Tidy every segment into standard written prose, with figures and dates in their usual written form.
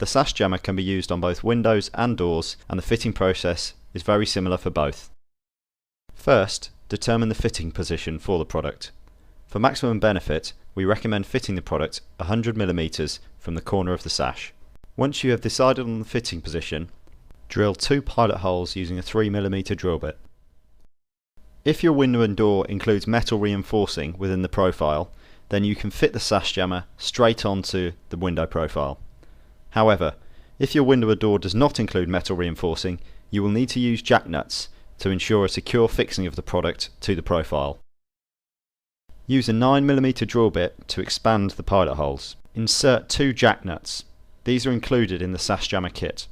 The sash jammer can be used on both windows and doors, and the fitting process is very similar for both. First, determine the fitting position for the product. For maximum benefit, we recommend fitting the product 100mm from the corner of the sash. Once you have decided on the fitting position, drill 2 pilot holes using a 3mm drill bit. If your window and door includes metal reinforcing within the profile, then you can fit the sash jammer straight onto the window profile. However, if your window or door does not include metal reinforcing, you will need to use jack nuts to ensure a secure fixing of the product to the profile. Use a 9mm drill bit to expand the pilot holes. Insert 2 jack nuts. These are included in the sash jammer kit.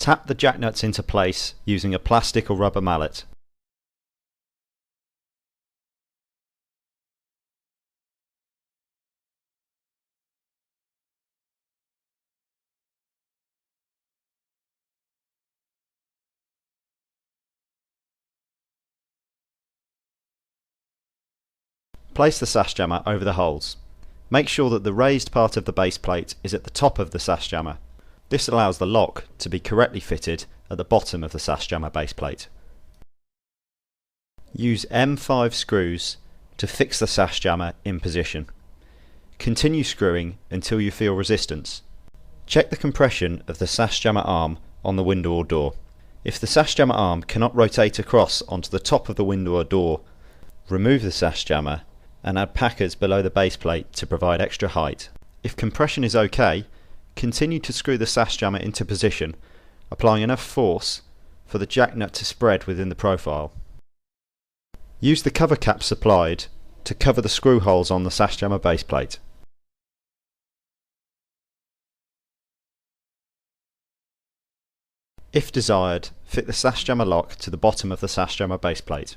Tap the jack nuts into place using a plastic or rubber mallet. Place the sash jammer over the holes. Make sure that the raised part of the base plate is at the top of the sash jammer. This allows the lock to be correctly fitted at the bottom of the sash jammer base plate. Use M5 screws to fix the sash jammer in position. Continue screwing until you feel resistance. Check the compression of the sash jammer arm on the window or door. If the sash jammer arm cannot rotate across onto the top of the window or door, remove the sash jammer and add packers below the base plate to provide extra height. If compression is OK, continue to screw the sash jammer into position, applying enough force for the jack nut to spread within the profile. Use the cover cap supplied to cover the screw holes on the sash jammer base plate. If desired, fit the sash jammer lock to the bottom of the sash jammer base plate.